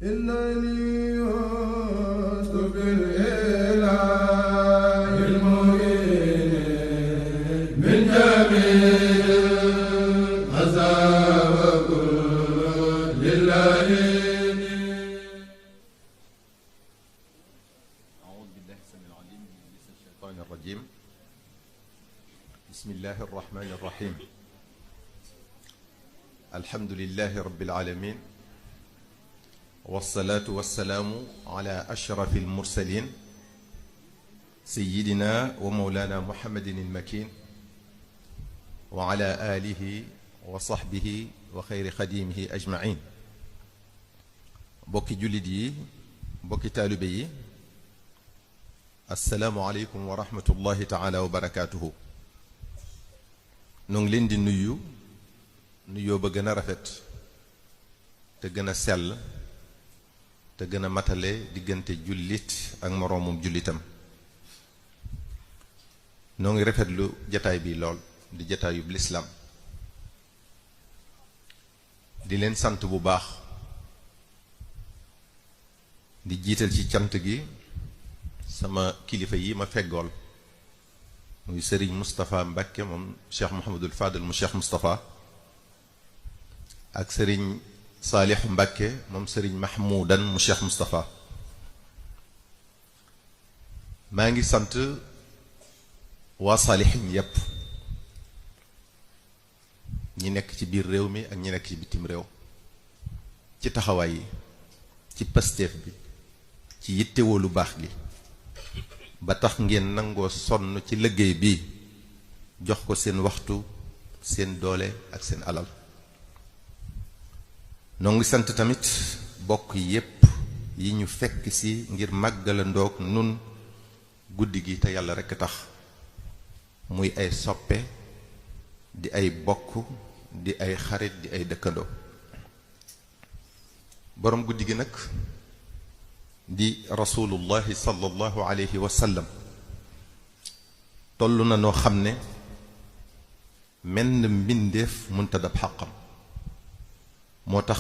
إنني وست بالإله المؤمن من جميع الأذى وكل اللعين. أعوذ بالله السميع العليم من الشيطان الرجيم. بسم الله الرحمن الرحيم. الحمد لله رب العالمين، والصلاة والسلام على أشرف المرسلين سيدنا ومولانا محمد المكين وعلى آله وصحبه وخير خديمه أجمعين. بوكي جلدي بوكي تالبي، السلام عليكم ورحمة الله تعالى وبركاته. نونغلين دي nuyoo ba gën a rafet te gën a sell te gën a matale diggante jullit ak moroomum jullitam. noo ngi rafetlu jataay bi lool di jataayub lislaam di leen sant bu baax, di jiital ci cant gi sama kilifa yi ma feggool muy sëriñ Moustapha Mbacke moom Cheikh Mouhamadul Fadel mu Cheikh Moustapha ak sëriñ Saalix Mbàkke moom sëriñ Mahmoudan mu Cheikh Moustapha. maa ngi sant waa Saalixin yépp, ñi nekk ci biir réew mi ak ñi nekk ci bitim réew, ci taxawaay yi, ci pasteef bi, ci yittewoo lu baax gi ba tax ngeen nangoo sonn ci liggéey bi, jox ko seen waxtu, seen doole ak seen alal. noo ngi sant tamit bokk yépp yi ñu fekk si ngir màggala ndoog nun guddi gi te yàlla rekk tax, muy ay soppe, di ay bokk, di ay xarit, di ay dëkkandoo. boroom guddi gi nag di rasulullahi sallallahu alayhi wa sallam toll na noo xam ne menn mbindeef mënta dab xàqam. moo tax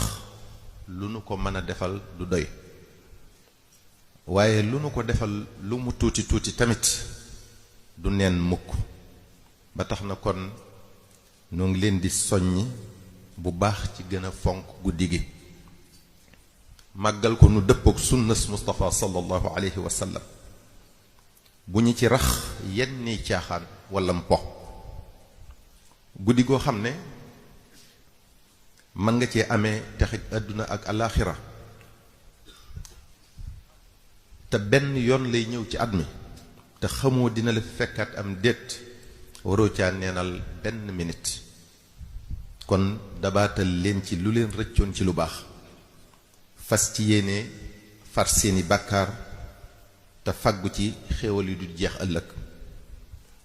lu nu ko mën a defal du doy, waaye lu nu ko defal lu mu tuuti tuuti tamit du neen mukk. ba tax na kon noo ngi leen di soññi bu baax ci gën a fonk guddi gi, màggal ko nu dëppook sunnas Mustafa sallallahu alayhi wa sallam, bu ñu ci rax yenni caaxaan walla mpo. guddi goo xam ne mën nga cee amee texit àdduna ak alaaxira, te benn yoon lay ñëw ci at mi, te xamoo dina la fekkaat am déet, waroo caa neenal benn minute. kon dabaatal leen ci lu leen rëccoon ci lu baax, fas ci yéene far seeni bàkkaar te faggu ci xéewal yu du jeex ëllëg.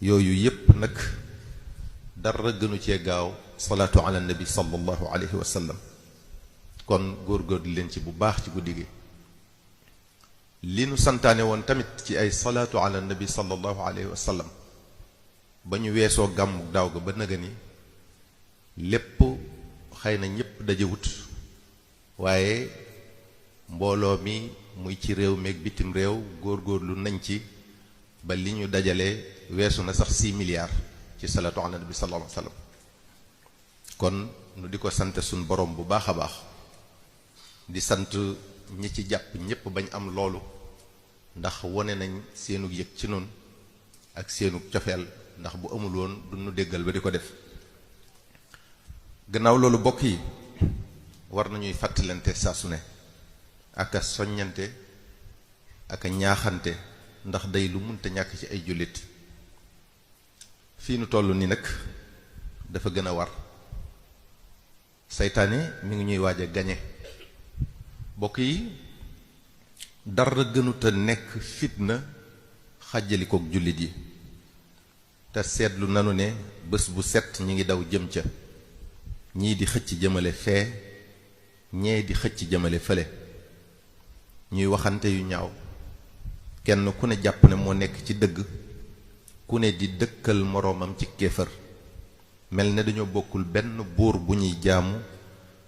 yooyu yépp nag dara gënu cee gaaw salaatu ala nabi sallallahu alayhi wa sallam. kon góorgóorlu leen ci bu baax ci guddi gi. li nu santaane woon tamit ci ay salaatu ala nabi sallallahu alayhi wa sallam ba ñu weesoo gàmmu daaw ga ba nëga ni lépp xëy na ñépp dajewut, waaye mbooloo mi muy ci réew meeg bitim réew góorgóorlu nañ ci ba li ñu dajale weesu na sax 6 milliards ci salaatu ala nabi sallallahu alayhi wa sallam. kon nu di ko sant suñ borom bu baax a baax, di sant ñi ci jàpp ñépp bañ am loolu, ndax wone nañ seenu yëg ci noonu ak seenu cofeel, ndax bu amul woon du nu déggal ba di ko def. gannaaw loolu bokk yi, war nañuy fàttalante saa su ne ak a soññante ak a ñaaxante, ndax day lu munta ñàkk ci ay jullit. fii nu toll ni nag dafa gën a war. seytaane mi ngi ñuy waaj a gañe. bokk yi, dara gënuta nekk fitna xàjjalikook jullit yi, te seetlu nanu ne bés bu set ñi ngi daw jëm ca, ñii di xëcc jëmale fee, ñee di xëcc jëmale fële, ñuy waxante yu ñaaw, kenn ku ne jàpp ne moo nekk ci dëgg, ku ne di dëkkal moroomam ci kéefër, mel ne dañoo bokkul benn buur bu ñuy jaamu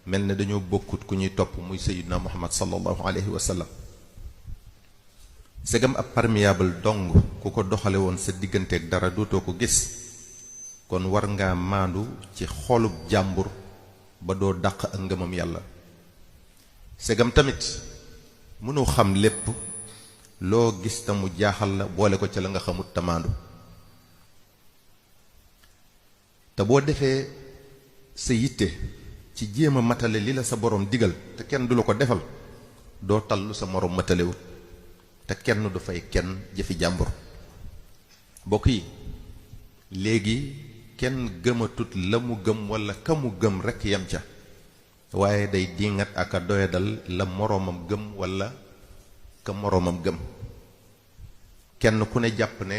mel ne dañoo bokkut ku ñuy topp muy sayyidina muhammad sallallahu alayhi wa sallam. segam ab perméable dong ku ko doxale woon sa digganteeg dara dootoo ko gis, kon war ngaa maandu ci xolub jàmbur ba doo dàq ak ngëmam yàlla. segam tamit mënoo xam lépp, loo gis ta mu jaaxal la boole ko ca la nga xamut te maandu. te boo defee sa yitte ci jéem a matale li la sa borom digal te kenn du la ko defal, doo tallu sa morom matalewut, te kenn du fay kenn jëfi jàmbur. bokk yi, léegi kenn gëmatut la mu gëm walla ka mu gëm rekk yem ca, waaye day dingat ak a doyadal la moroomam gëm walla ka moroomam gëm. kenn ku ne jàpp ne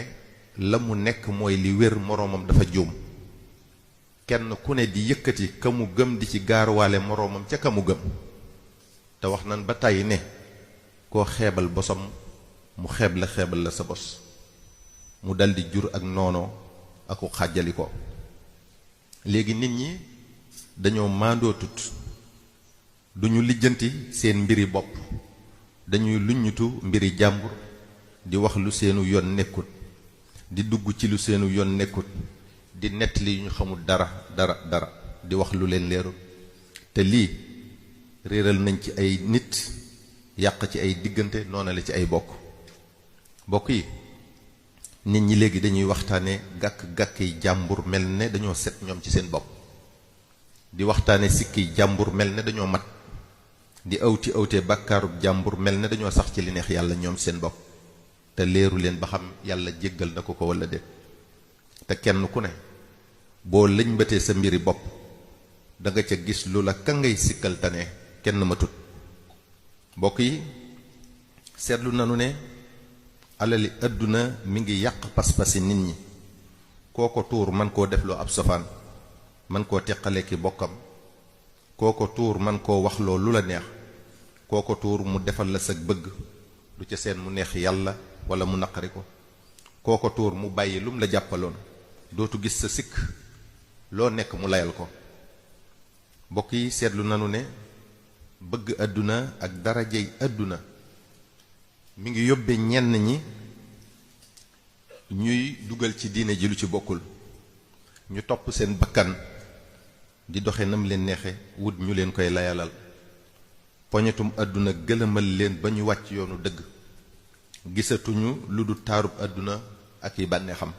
la mu nekk mooy li wér, moroomam dafa juum. kenn ku ne di yëkkati ka mu gëm di ci gaaruwaale moroomam ca ka mu gëm. te wax nan ba tàyyi ne koo xeebal bosam mu xeeb la sa bos, mu daldi jur ak noonoo aku xàjjali ko. léegi nit ñi dañoo maandootut, duñu lijjanti seen mbiri bopp, dañuy luññutu mbiri jàmbur, di wax lu seenu yoon nekkut, di dugg ci lu seenu yoon nekkut, di nettali yu ñu xamul dara di wax lu leen leerul. te lii réeral nañ ci ay nit, yàq ci ay diggante, noonale ci ay bokk. bokk yi, nit ñi léegi dañuy waxtaane gàkk-gàkk yi jàmbur mel ne dañoo set ñoom ci seen bopp, di waxtaane sikki jàmbur mel ne dañoo mat, di awtee bàkkaarub jàmbur mel ne dañoo sax ci li neex yàlla ñoom seen bopp, te leeru leen ba xam yàlla jéggal na ko walla déet. te kenn ku ne boo lëñbatee sa mbiri bopp da nga ca gis lu la ka ngay sikkal tane kenn matut. mbokk yi, seetlu nanu ne alali àdduna mi ngi yàq pas-pasi nit ñi. kooko tuur man koo defloo ab sofaan, man koo teqale ki bokkam. kooko tuur man koo waxloo lu la neex. kooko tuur mu defal la sag bëgg, du ca seen mu neex yàlla walla mu naqari ko. kooko tuur mu bàyyi lum la jàppaloon, dootu gis sa sikk, loo nekk mu layal ko. mbokk yi, seetlu nanu ne bëgg àdduna ak darajey àdduna mi ngi yóbbe ñenn ñi ñuy dugal ci diine ji lu ci bokkul. ñu topp seen bakkan di doxe nam leen neexe, wut ñu leen koy layalal. poñetum àdduna gëlëmal leen ba ñu wàcc yoonu dëgg, gisatuñu lu du taarub àdduna ak yi bànneexam.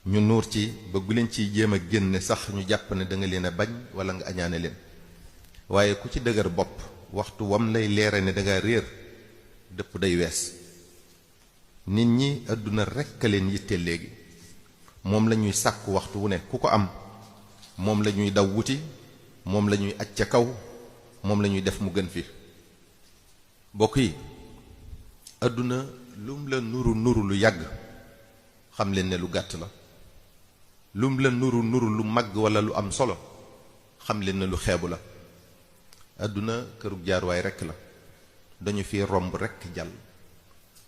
ñu nuur ci ba gu leen ciy jéem a génne sax ñu jàpp ne da nga leen a bañ walla nga añaane leen. waaye ku ci dëgër bopp, waxtu wam lay leere ne danga réer, dëpp day wees. nit ñi àdduna rekk a leen yitteel léegi, moom la ñuy sàkku waxtu wu ne ku ko am, moom la ñuy daw wuti, moom la ñuy aj ca kaw, moom la ñuy def mu gën fi. bokk yi, àdduna lum la nuru lu yàgg, xam leen ne lu gàtt la. lum la nuru lu màgg walla lu am solo, xam leen ne lu xeebu la. àdduna kërug jaarwaay rekk la, dañu fi romb rekk jàll.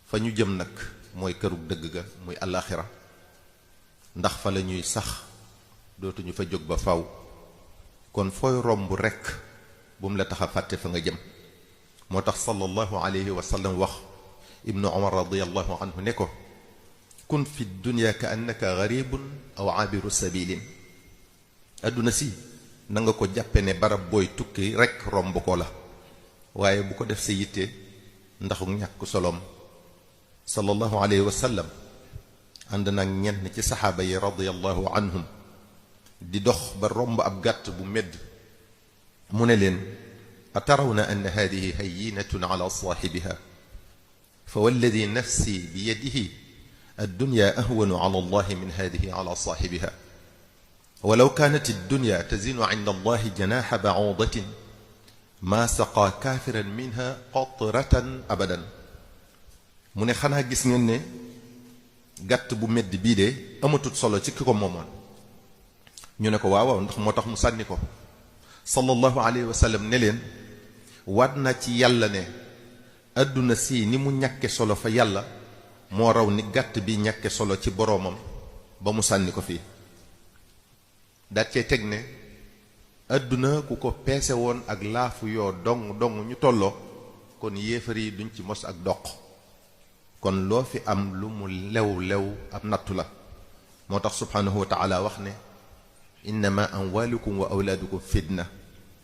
fa ñu jëm nag mooy kërug dëgg ga, muy àllaaxira, ndax fa la ñuy sax, dootuñu fa jóg ba faw. kon fooy romb rekk bu mu la tax a fàtte fa nga jëm. moo tax sallallahu alayhi wa sallam wax ibnu umar radiyallahu anhu ne ko, kun fi dunya ka annaka garibun aw abiru sabilin. àdduna si na nga ko jàppe ne barab booy tukki rekk romb ko la, waaye bu ko def sa yitte ndaxu ñàkk solom. sallallahu alayhi wa sallam ànd nag ñenn ci saxaaba yi radiyallahu anhum di dox ba romb ab gàtt bu medd, mu ne leen, atarawna anna hadihi hayyinatun ala saaxibiha fa walladi nafsi bi yadihi addunya ahwanu ala allahi min hadihi ala saaxibiha walaw kaanat addunya tazinu inda allahi janaxa bacuudatin maa saqaa kaafiran minha qatratan abadan. mu ne xanaa gis ngeen ne gàtt bu medd bii de amatut solo ci ki ko moomoon. ñu ne ko waaw ndax moo tax mu sànni ko. sallallahu alayhi wa sallam ne leen, waat na ci yàlla ne àdduna si ni mu ñàkke solo fa yàlla moo raw ni gàtt bi ñàkke solo ci boroomam ba mu sànni ko fii. daat cee teg ne adduna ku ko peese woon ak laafu yoo dong ñu tolloo kon yéefar yi duñ ci mos ak doq kon loo fi am lu mu lew ab nattu la moo tax subhanahu wa taala wax ne innama amwalukum wa awlaadukum fitna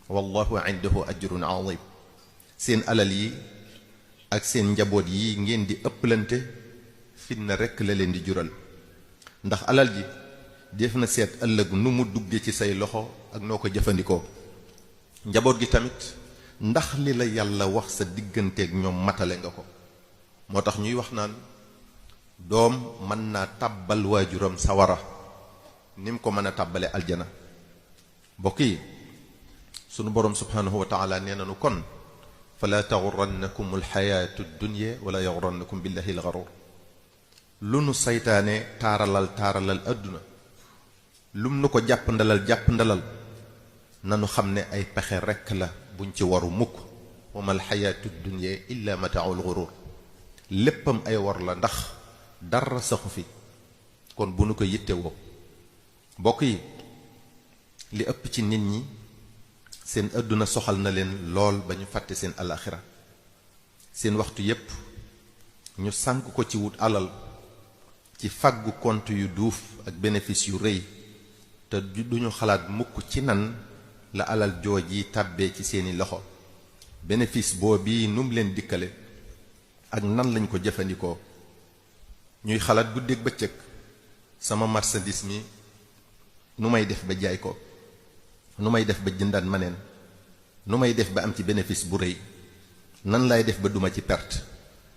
wallahu indahu ajrun azim seen alal yi ak seen njaboot yi ngeen di ëpplante fitna rekk la leen di jural ndax alal ji def na seet ëllëg nu mu dugge ci say loxo ak noo ko jëfandikoo njaboot gi tamit ndax li la yàlla wax sa digganteeg ñoom matale nga ko moo tax ñuy wax naan doom mën naa tàbbal waajuram sawara ni mu ko mën a tàbbale aljana mbokk yi sunu boroom subhanahu wa taala nee nanu kon fala taxurannakum alxayaatu dunya wala yaxurannakum billahi alxarur lu nu saytaane taaralal adduna lum nu ko jàpp ndalal nanu xam ne ay pexe rekk la buñ ci waru mukk wa ma alxayaatu dunya illa mataaul xurur léppam ay war la ndax dara saxu fi kon bu nu ko yittewoo mbokk yi li ëpp ci nit ñi seen adduna soxal na leen lool ba ñu fàtte seen alaxira seen waxtu yépp ñu sànk ko ci wut alal ci fàggu compte yu duuf ak bénéfice yu rëy te duñu xalaat mukk ci nan la alal jooj yi tàbbee ci seeni loxo bénéfice boobu num leen dikkale ak nan lañ ko jëfandikoo ñuy xalaat guddeeg bëccëg sama marchandise mi nu may def ba jaay ko nu may def ba jëndaat maneen nu may def ba am ci bénéfice bu rëy nan lay def ba duma ci perte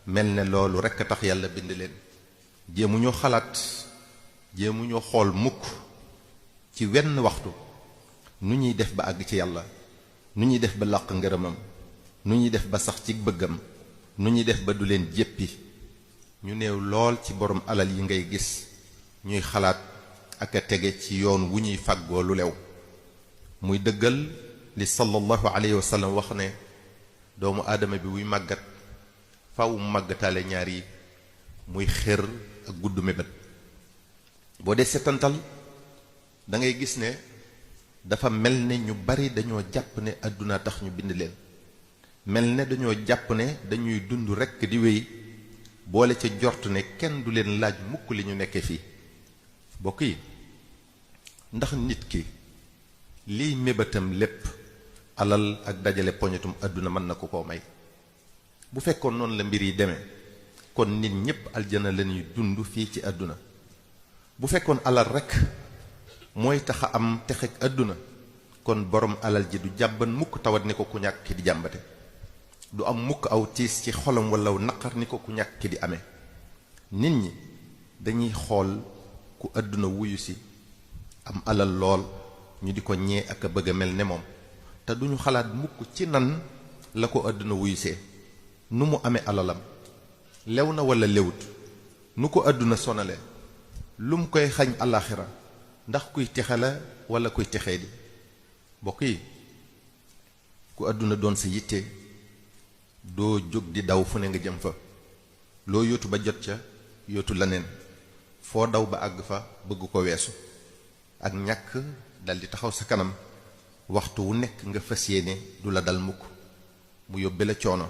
mel ne loolu rekk a tax yàlla bind leen jéemu ñoo xalaat jéemu ñoo xool mukk ci wenn waxtu nu ñuy def ba àgg ci yàlla nu ñuy def ba làq ngërëmam nu ñuy def ba sax ci bëggam nu ñuy def ba du leen jéppi ñu néew lool ci borom alal yi ngay gis ñuy xalaat ak a tege ci yoon wu ñuy fàggoo lu lew muy dëggal li sallallahu alayhi wa sallam wax ne doomu aadama bi wuy màggat faw mu màggataale ñaar yi muy xër ak gudd mébét boo dee setantal da ngay gis ne dafa mel ne ñu bari dañoo jàpp ne àdduna tax ñu bind leen mel ne dañoo jàpp ne dañuy dund rekk di wéy boole ca jort ne kenn du leen laaj mukk li ñu nekkee fii bokk yi ndax nit ki liy mébétam lépp alal ak dajale poñetum àdduna mën na ko koo may bu fekkoon noonu la mbir yi demee kon nit ñépp aljana lañuy dund fii ci àdduna bu fekkoon alal rekk mooy taxa am texeg àdduna kon borom alal ji du jàmban mukk tawat ni ko ku ñàkk ki di jàmbate du am mukk aw tiis ci xolam walla naqar ni ko ku ñàkk ki di amee nit ñi dañuy xool ku àdduna wuyu si am alal lool ñu di ko ñee ak a bëgg a mel ne moom te duñu xalaat mukk ci nan la ko àdduna wuyusee nu mu amee alalam lew na walla lewut nu ko àdduna sonale lu mu koy xañ alaxira ndax kuy texe la walla kuy texee di mbokk yi ku àdduna doon sa yitte doo jóg di daw fu ne nga jëm fa loo yóotu ba jot ca yóotu leneen foo daw ba àgg fa bëgg ko weesu ak ñàkk daldi taxaw sa kanam waxtu wu nekk nga fas yéene du la dal mukk mu yóbbe la coono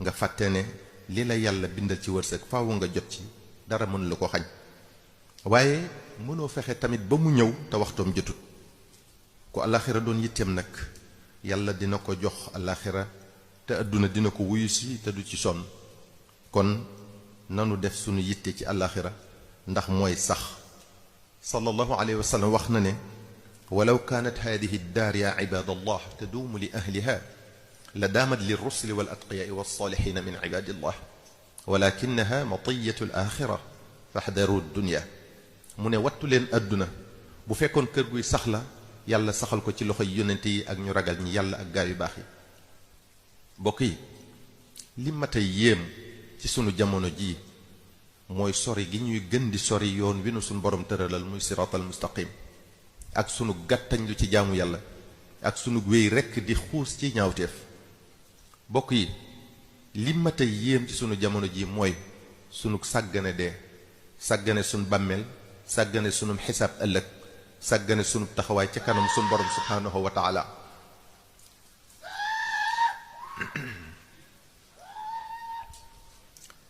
nga fàtte ne li la yàlla bindal ci wërsëg faawu nga jot ci dara mën la ko xañ waaye mënoo fexe tamit ba mu ñëw te waxtoom jotut ku alaxira doon yitteem nag yàlla dina ko jox alaxira te àdduna dina ko wuyu si te du ci sonn kon nanu def sunu yitte ci alaxira ndax mooy sax sallallahu alayhi wa sallam wax na ne walaw kaanat hadihi daar ya ibadallah taduumu li ahliha la daamat lirrusli wal atqiyaai walsalihina min ibadillah walakinaha matiyatu al axira faxdaru dunya mu ne wattu leen àdduna bu fekkoon kër guy sax la yàlla saxal ko ci loxoy yonente yi ak ñu ragal ñi yàlla ak gaa yu baax yi mbokk yi li mata yéem ci sunu jamono jii mooy sori gi ñuy gën di sori yoon wi nu sunu borom tëralal muy siraatal mustaqim ak sunu gàttañ lu ci jaamu yàlla ak sunu wéy rekk di xuus ci ñaawteef mbokk yi li mata yéem ci sunu jamono ji mooy sunu sàggane dee sàggane sunu bàmmeel sàggane sunu xisaab ëllëg sàggane sunu taxawaay ci kanam sunu borom subhanahu wa taala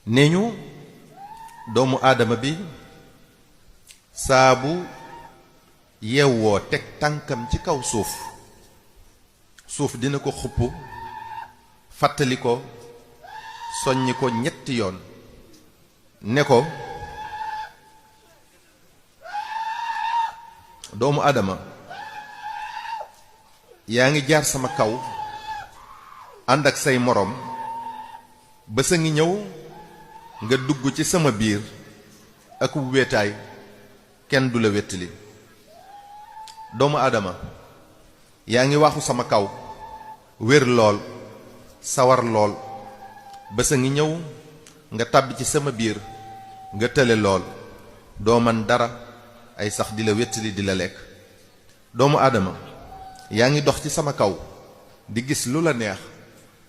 nee ñu doomu aadama bi saabu yeewoo teg tànkam ci kaw suuf dina ko xupp fàttali ko soññi ko ñetti yoon ne ko doomu aadama yaa ngi jaar sama kaw ànd ak say moroom ba sa ngi ñëw nga dugg ci sama biir ak wéetaay kenn du la wéttali doomu aadama yaa ngi waxu sama kaw wér lool sawar lool ba sa ngi ñëw nga tàbbi ci sama biir nga tële lool doo man dara ay sax di la wéttali di la lekk doomu aadama yaa ngi dox ci sama kaw di gis lu la neex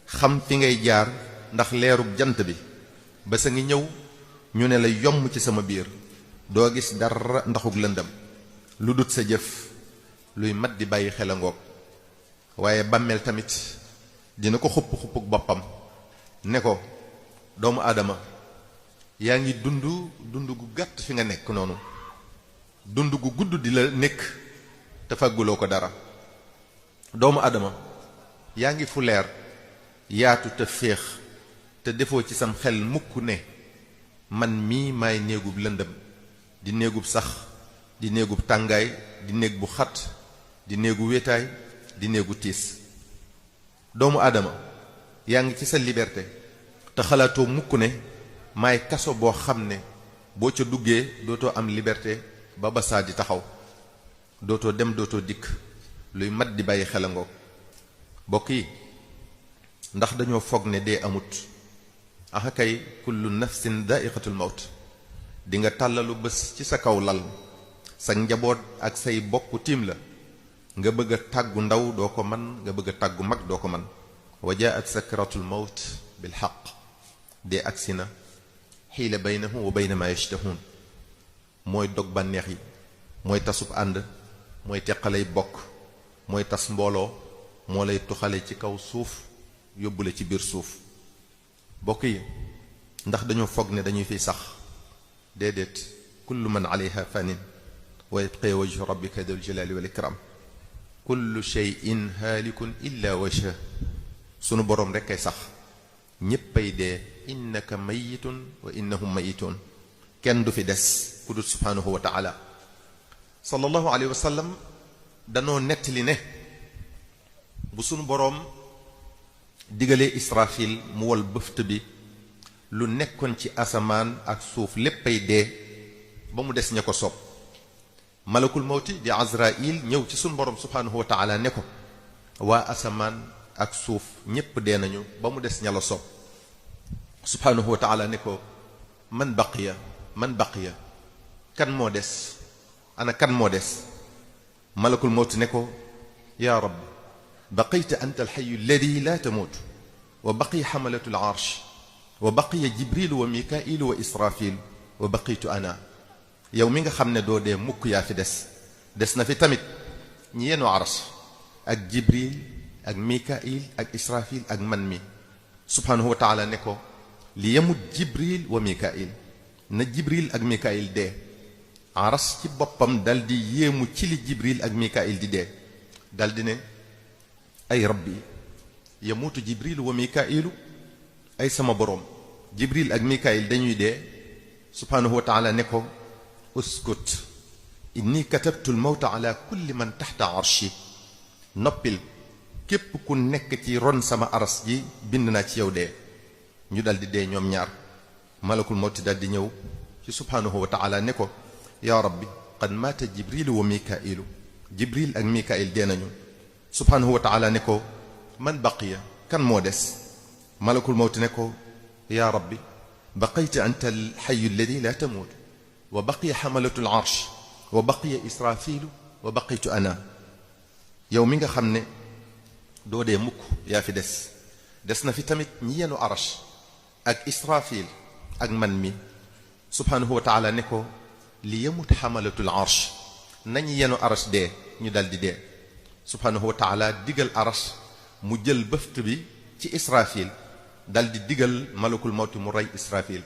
xam fi ngay jaar ndax leerub jant bi ba sa ngi ñëw ñu ne la yomm ci sama biir doo gis dara ndaxug lëndam lu dut sa jëf luy mat di bàyyi xel a ngoog waaye bàmmeel tamit dina ko xupp boppam ne ko doomu aadama yaa ngi dund gu gàtt fi nga nekk noonu dund gu gudd di la nekk te fagguloo ko dara doomu aadama yaa ngi fu leer yaatu te féex te defoo ci sam xel mukk ne man mii maay néegub lëndëm di néegub sax di néegub tàngaay di néeg bu xat di néegu wéetaay di néegu tiis doomu aadama yaa ngi ci sa liberté te xalaatoo mukk ne maay kaso boo xam ne boo ca duggee dootoo am liberté ba basaa di taxaw dootoo dem dootoo dikk luy mat di bàyyi xel a ngoog bokk yi ndax dañoo foog ne dee amut axa kay kullu nafsin daa'iqatul mawt di nga tàllalu bés ci sa kaw lal sa njaboot ak say bokk tiim la nga bëgg a tàggu ndaw doo ko man nga bëgg a tàggu mag doo ko man wa jaat sakratul mawt bil xaq dee agsi na xiila baynahu wa bayna ma yashtahun mooy dog bànneex yi mooy tasub ànd mooy teqalay bokk mooy tas mbooloo moo lay tuxale ci kaw suuf yóbbu la ci biir suuf bokk yi ndax dañoo foog ne dañuy fiy sax déedéet kullu man alayha fanin wa yabqa wajhu rabbika dul jalali wal ikram kullu shay'in haalikun illa wajha sunu boroom rekk ay sax ñéppay dee innaka mayitun wa innahum mayitun kenn du fi des ku dul subhanahu wa taala sallallahu alayhi wa sallam danoo nettali ne bu sunu boroom digalee israfil mu wol bëft bi lu nekkoon ci asamaan ak suuf léppay dee ba mu des ña ko soob malakul mawti di azrail ñëw ci sunu boroom subhanahu wa taala ne ko waa asamaan ak suuf ñépp dee nañu ba mu des ña la soob subhanahu wa taala ne ko man baqiya kan moo des ana kan moo des malakul mawti ne ko yaa rabbi baqayta anta alxayu alladi la tamuut wa baqiya xamalatu alarsh wa baqiya jibrilu wa mikailu wa israfilu wa baqitu ana yow mi nga xam ne doo dee mukk yaa fi des na fi tamit ñi yenu arsh ak jibril ak mikail ak israfil ak man mi subhanahu wa taala ne ko li yemut jibril wa mikail na jibril ak mikail dee aras ci boppam dal di yéemu ci li jibril ak mikail di dee dal di ne ay rabbi yamuutu jibril wa mikailu ay sama boroom jibril ak mikail dañuy dee subhanahu wa taala ne ko uskut inni katabtu almawta ala kulli man taxta arshi noppil képp ku nekk ci ron sama aras ji bind naa ci yow dee ñu dal di dee ñoom ñaar malakul mawti dal di ñëw ci subhanahu wa taala ne ko yaa rabbi qad maata jibrilu wa mikailu jibril ak mikail dee nañu subhanahu wa taala ne ko man baqiya kan moo des malakul mawti ne ko yaa rabbi baqayta anta alxayu alladi la tamuut wa baqiya xamalatu alarsh wa baqiya israfilu wa baqitu ana yow mi nga xam ne doo dee mukk yaa fi des na fi tamit ñi yenu arash ak israfil ak man mi subhanahu wa taala ne ko li yamut xamalatul arsh nañ yenu aras dee ñu dal di dee subhanahu wa taala digal aras mu jël bëft bi ci israfil dal di digal malakul mawti mu rey israfil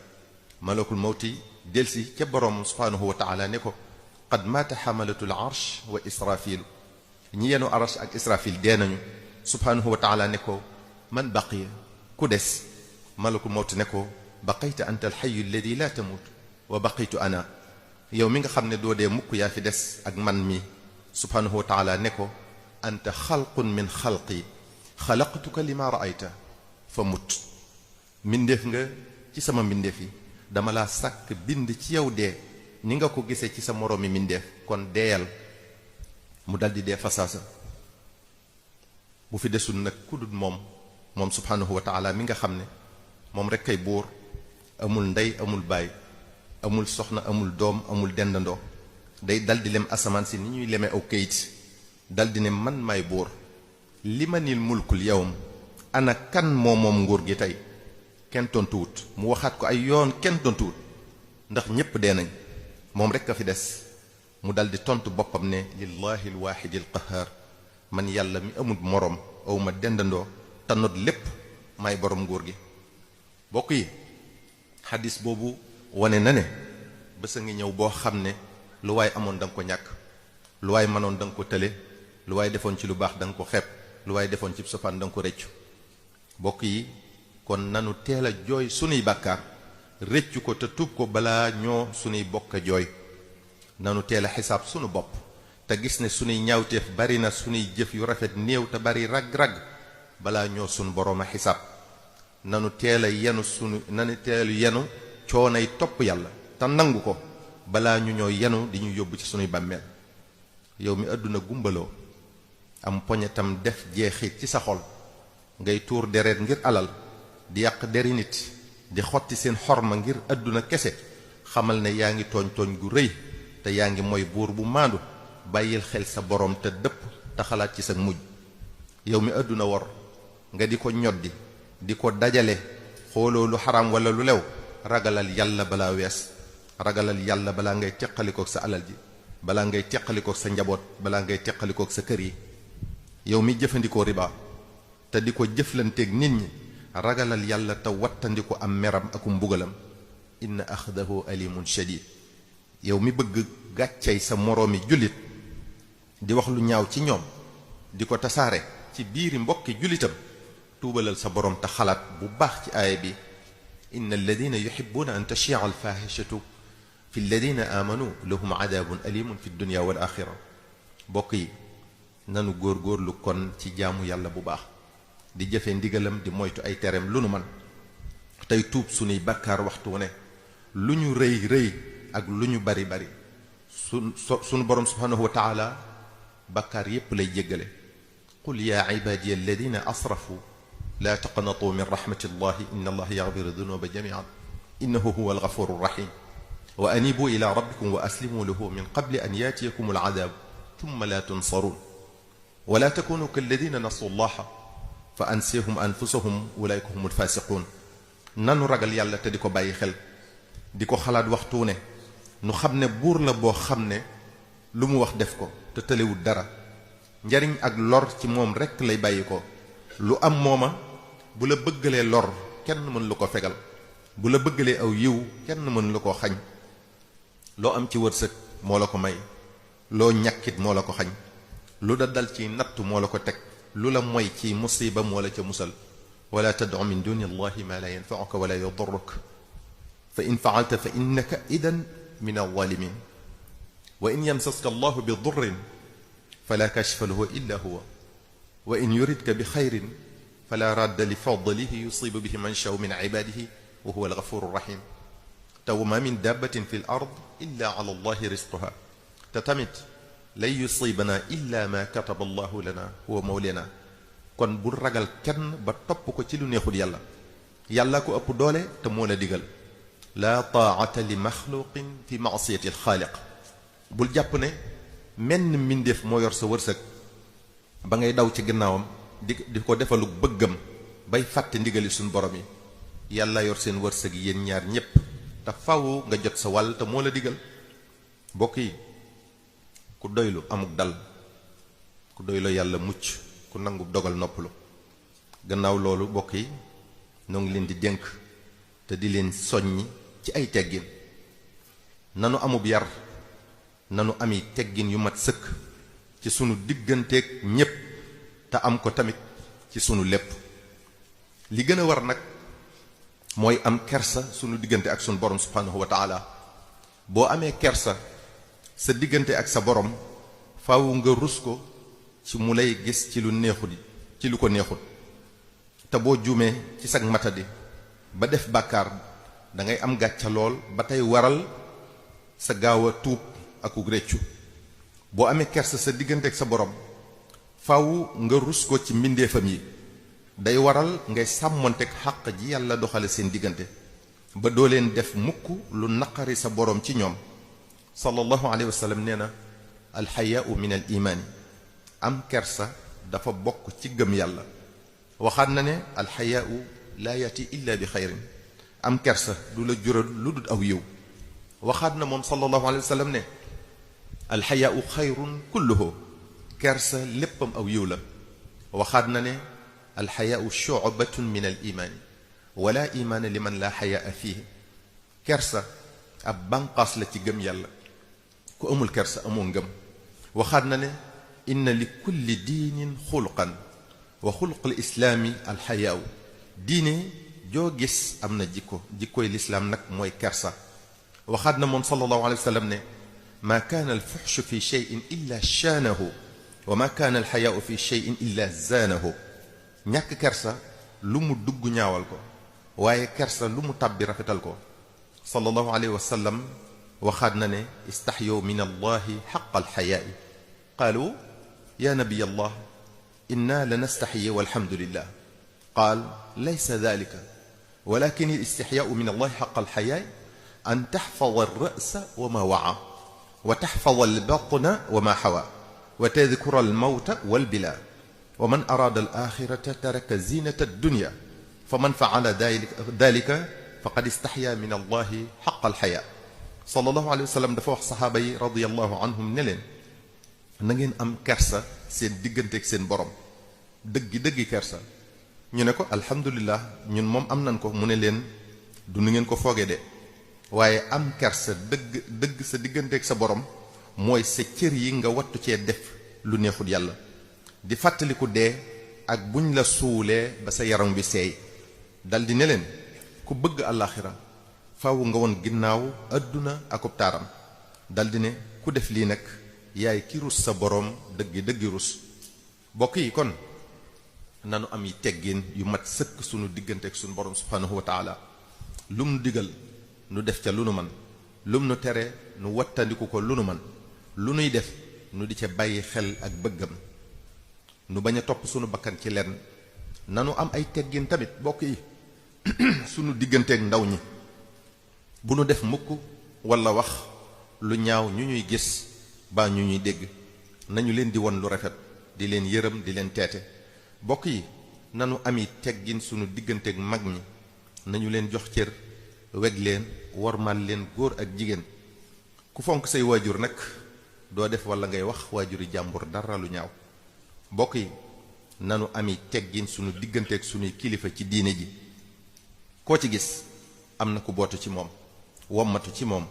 malakul mawti delsi ca borom subhanahu wa taala ne ko qad maata xamalatul arsh wa israfil ñi yenu aras ak israfil dee nañu subhanahu wa taala ne ko man baqiya ku des malakul mawti ne ko baqayta anta alxayu alladi la tamut wa baqitu ana yow mi nga xam ne doo dee mukk yaa fi des ak man mi subhanahu wa taala ne ko anta xalqun min xalqi xalaqtuka lima raayta fa mut mbindeef nga ci sama mbindeef yi dama laa sàkk bind ci yow dee ni nga ko gisee ci sa moroomi mbindeef kon deeyal mu daldi dee fasaasa bu fi desul nag ku dul moom subhanahu wa taala mi nga xam ne moom rek kay buur amul ndey amul baay amul soxna amul doom amul dendandoo day daldi lem asamaan si ni ñuy leme aw kayit daldi ne man may buur li ma nil mulkul yawm ana kan moom nguur gi tey kenn tontuwut mu waxaat ko ay yoon kenn tontuwut ndax ñépp dee nañ moom rekk a fi des mu daldi tontu boppam ne lillahi alwaahidi alqahar man yàlla mi amul moroom awma dendandoo tanot lépp may borom nguur gi bokk yi xadis boobu wane na ne bés a ngi ñëw boo xam ne lu waay amoon da nga ko ñàkk lu waay mënoon da nga ko tële lu waay defoon ci lu baax da nga ko xeeb lu waay defoon ci sofaan da nga ko rëccu bokk yi kon nanu teel a jooy sunuy bàkkaar rëccu ko te tuub ko balaa ñoo sunuy bokk a jooy nanu teel a xisaab sunu bopp te gis ne sunuy ñaawteef bari na sunuy jëf yu rafet néew te bari rag-rag balaa ñoo sunu boroom a xisaab nanu teel a yenu coonay topp yàlla te nangu ko balaa ñu ñoo yenu di ñu yóbbu ci sunuy bàmmeel yow mi àdduna gumbaloo am poñetam def jeexit ci sa xol ngay tuur deret ngir alal di yàq deri nit di xotti seen xorma ngir àdduna kese xamal ne yaa ngi tooñ gu rëy te yaa ngi mooy buur bu maandu bàyyil xel sa borom te dëpp te xalaat ci sa mujj yow mi àdduna wor nga di ko ñoddi di ko dajale xooloo lu xaraam wala lu lew ragalal yàlla balaa wees ragalal yàlla balaa ngay teqalikook sa alal ji balaa ngay teqalikook sa njaboot balaa ngay teqalikook sa kër yi yow mi jëfandikoo riba te di ko jëflanteeg nit ñi ragalal yàlla te wattandiku am meram aku mbugalam inna axdahu alimun shadid yow mi bëgg gàccey sa moroomi jullit di wax lu ñaaw ci ñoom di ko tasaare ci biiri mbokki jullitam tuubalal sa borom te xalaat bu baax ci aaya bi inna alladina yuhibbuna an tashia alfahishatu fi alladina amanu lahum adabun alimun fi dunya wal axira bokk yi nanu góorgóorlu kon ci jaamu yàlla bu baax di jëfe ndigalam di moytu ay tereem lu nu man tey tuub sunuy bàkkaar waxtu ne lu ñu rëy ak lu ñu bari sunu borom subhanahu wa taala bàkkaar yépp lay jéggale qul ya ibadiya alladina asrafu la taqnatu min rahmatillahi inna allaha yaghfiru dunuba jamian innahu huwa alghafuru rahim wa anibu ila rabbikum wa aslimu lahu min qabli an yatiyakum al'adab thumma la tunsarun wa la takunu kalladina nasu allaha fa ansihum anfusahum ulaika humul fasiqun nanu ragal yàlla te di ko bàyyi xel di ko xalaat waxtu ne nu xam ne buur la boo xam ne lu mu wax def ko te tëlewul dara njariñ ak lor ci moom rekk lay bàyyi ko lu am mooma bu la bëggalee lor kenn mën lu ko fegal bu la bëggalee aw yiw kenn mën lu ko xañ loo am ci wërsëg moo la ko may loo ñàkkit moo la ko xañ lu da dal ci nattu moo la ko teg lu la moy ci musiba moo la ca musal wala tad'u min duni allahi ma la yanfa'uka wala yadurruk fa in fa'alta fa innaka idan min alzalimin wa in yamsaska allahu bi durrin fala kashifa lahu illa huwa wa in yuridka bi xayrin fala radda li fadlihi yusibu bihi man sha'a min ibadihi wa huwa alghafuru rahim te wa ma min dabbatin fi l ard illa ala allahi risquha te tamit lan yusibana illa ma kataba allahu lana huwa mawlana kon bul ragal kenn ba topp ko ci lu neexul yàlla yàlla ko ëpp doole te moo la digal laa taa'ata li maxluqin fi maasiyati alxaaliq bul jàpp ne menn mbindeef moo yor sa wërsëg ba ngay daw ci gannaawam di ko defalu bëggam bay fàtte ndigali suñ borom yi yàlla yor seen wërsëg yéen ñaar ñépp te faw nga jot sa wàll te moo la digal mbokk yi ku doylu amuk dal ku doylu yàlla mucc ku nangu dogal noppalu gannaaw loolu bokk yi noo ngi leen di dénk te di leen soññi ci ay teggin nanu amub yar nanu ami teggin yu mat sëkk ci sunu digganteeg ñépp te am ko tamit ci sunu lépp li gën a war nag mooy am kersa sunu diggante ak sunu borom subhanahu wa taala boo amee kersa sa diggante ak sa borom faaw nga rus ko ci mu lay gis ci lu neexut ci lu ko neexut te boo juumee ci sag matadi ba def bàkkaar dangay am gàcca lool ba tey waral sa gaaw a tuub akuk réccu boo amee kersa sa diggante ak sa borom faaw nga rus ko ci mbindeefam yi day waral ngay sàmmonteeg xàq ji yàlla doxale seen diggante ba doo leen def mukk lu naqari sa borom ci ñoom sallallahu alayhi wa sallam nee na alxayaau min al imaani am kersa dafa bokk ci gëm yàlla waxaat na ne alxayaau laa yati illa bi xayrin am kersa du la jural lu dul aw yiw waxaat na moom sallallahu alayhi wa sallam ne alxayaau xayrun kulluhu kersa léppam aw yiw la waxaat na ne alxayaau shu'batun min al imaani wala imaana liman laa xayaa fiihi kersa ab banqaas la ci gëm yàlla ku amul kersa amoo ngëm waxaat na ne inna li kulli diinin xuluqan wa xuluqul islaami alxayaau diine joo gis am na jikkoy lislaam nag mooy kersa waxaat na moom sallallahu alayhi wa sallam ne maa kaana alfuxshu fi cheyin illa shaanahu wa maa kaana alxayaau fi cheyin illa zaanahu ñàkk kersa lu mu dugg ñaawal ko waaye kersa lu mu tàbbi rafetal ko sallallahu alayhi wa sallam waxaat na ne istaxyow min allahi xaqa alxayaai qaalu ya nabiy allah inna la nastaxyi walhamdulillah qaal laysa dalika walakin alistixyaau min allahi xaqa alxayaai an taxfada alrasa wa ma waca wa taxfada albatna wa ma xawa wa tadkura almawta walbila wa man araada alaxirata taraka zinata addunya fa man faala dalika faqad istaxya min allahi xaqa alxaya sallallahu alayhi wa sallam dafa wax saxaaba yi radiallahu anhum ne leen na ngeen am kersa seen diggante ak seen borom dëggi kersa ñu ne ko alhamdulillah ñun moom am nañ ko mu ne leen du nu ngeen ko fooge de waaye am kersa dëgg sa diggante ak sa borom mooy sa cër yi nga wattu cee def lu neexul yàlla di fàttaliku dee ak buñ la suulee ba sa yaram bi seey dal di ne leen ku bëgg àllaaxira faaw nga woon ginnaaw adduna akub taaram dal di ne ku def lii nag yaay ki rus sa boroom dëggi rus bokk yi kon nanu am yi teggin yu mat sëkk sunu diggante ak sunu boroom subhanahu wa taala lum nu digal nu def ca lu nu man lum nu tere nu wattandiku ko lu nu man lu nuy def nu di ca bàyyi xel ak bëggam nu bañ a topp sunu bakkan ci lenn nanu am ay teggin tamit bokk yi sunu digganteeg ndaw ñi bu nu def mukk walla wax lu ñaaw ñu ñuy gis baa ñu ñuy dégg nañu leen di won lu rafet di leen yërëm di leen teete bokk yi nanu ami teggin sunu digganteeg mag ñi nañu leen jox cër weg leen wormal leen góor ak jigéen ku fonk say waajur nag doo def walla ngay wax waajuri jàmbur dara lu ñaaw bokk yi nanu ami teggin sunu digganteeg sunuy kilifa ci diine ji koo ci gis am na ku bootu ci moom wommatu ci moom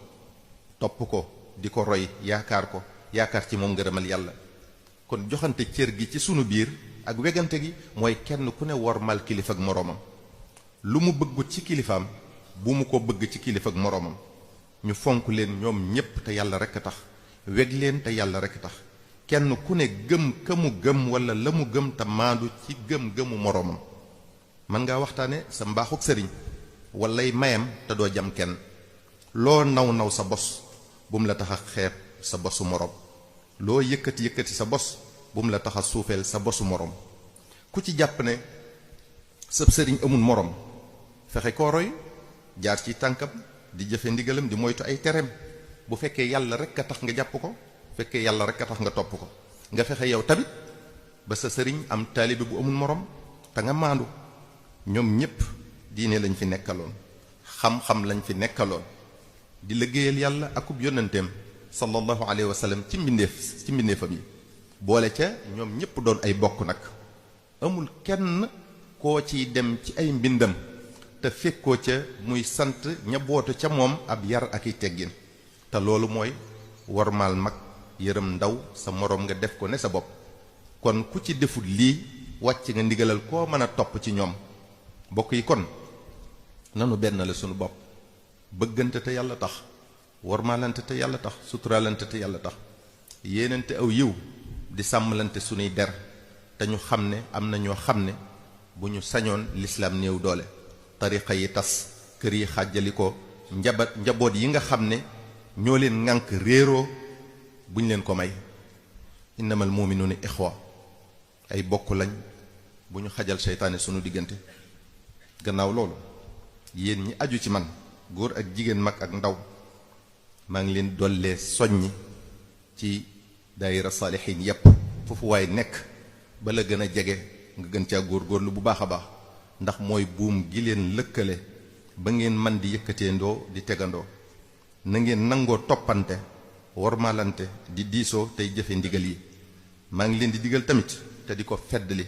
topp ko di ko roy yaakaar ci moom ngërëmal yàlla kon joxante cër gi ci sunu biir ak wegante gi mooy kenn ku ne wormal kilifa ak moroomam lu mu bëggut ci kilifaam bu mu ko bëgg ci kilifa ak moroomam ñu fonk leen ñoom ñépp te yàlla rekk tax weg leen te yàlla rekk tax kenn ku ne gëm ka mu gëm walla la mu gëm te maandu ci gëm-gëmu moroomam mën ngaa waxtaane sa mbaaxuk sëriñ wallay mayam te doo jam kenn loo naw sa bos bu mu la tax a xeeb sa bosu moroom loo yëkkati sa bos bu mu la tax a suufeel sa bosu moroom ku ci jàpp ne sab sëriñ amul moroom fexe koo roy jaar ci tànkam di jëfe ndigalam di moytu ay tereem bu fekkee yàlla rek a tax nga jàpp ko fekkee yàlla rek a tax nga topp ko nga fexe yow tamit ba sa sëriñ am taalibe bu amul moroom te nga maandu ñoom ñépp diine lañ fi nekkaloon xam-xam lañ fi nekkaloon di liggéeyal yàlla akub yonenteem sallallahu alayhi wa sallam ci mbindeefam yi boole ca ñoom ñëpp doon ay bokk nag amul kenn koo ciy dem ci ay mbindam te fekkoo ca muy sant ña bootu ca moom ab yar ak i teggin te loolu mooy wormaal mag yërëm ndaw sa moroom nga def ko ne sa bopp kon ku ci deful lii wàcc nga ndigalal koo mën a topp ci ñoom bokk yi kon nanu benn la sunu bopp bëggante te yàlla tax wormaalante te yàlla tax suturaalante te yàlla tax yéenante aw yiw di sàmmalante sunuy der te ñu xam ne am na ñoo xam ne bu ñu sañoon lislaam néew doole tariqa yi tas kër yi xàjjali ko njaboot yi nga xam ne ñoo leen ŋànk réeroo buñ leen ko may innamal mu'minuuna ixwa ay bokk lañ bu ñu xajal seytaane sunu diggante gannaaw loolu yéen ñi aju ci man góor ak jigéen mag ak ndaw maa ngi leen dollee soññi ci daayira saalixiin yépp foofu waay nekk ba la gën a jege nga gën caa góorgóorlu bu baax a baax ndax mooy buum gi leen lëkkale ba ngeen man di yëkkateendoo di tegandoo na ngeen nangoo toppante wormaalante di diisoo tey jëfe ndigal yi maa ngi leen di digal tamit te di ko feddali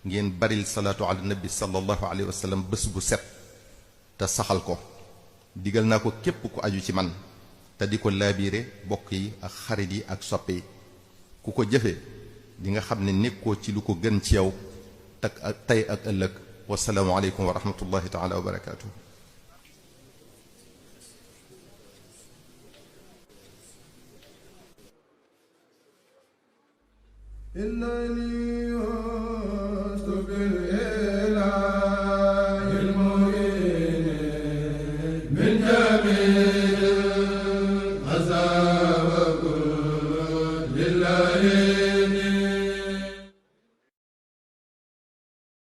ngeen baril salaatu ala nabi sallallahu alayhi wa sallam bés bu set te saxal ko digal naa ko képp ku aju ci man te di ko laabiire bokk yi ak xarit yi ak soppe yi ku ko jëfe di nga xam ne nekkoo ci lu ko gën ci yow tak tey ak ëllëg wasalaamu aleykum wa rahmatullahi taala wa barakaatu. إلا لي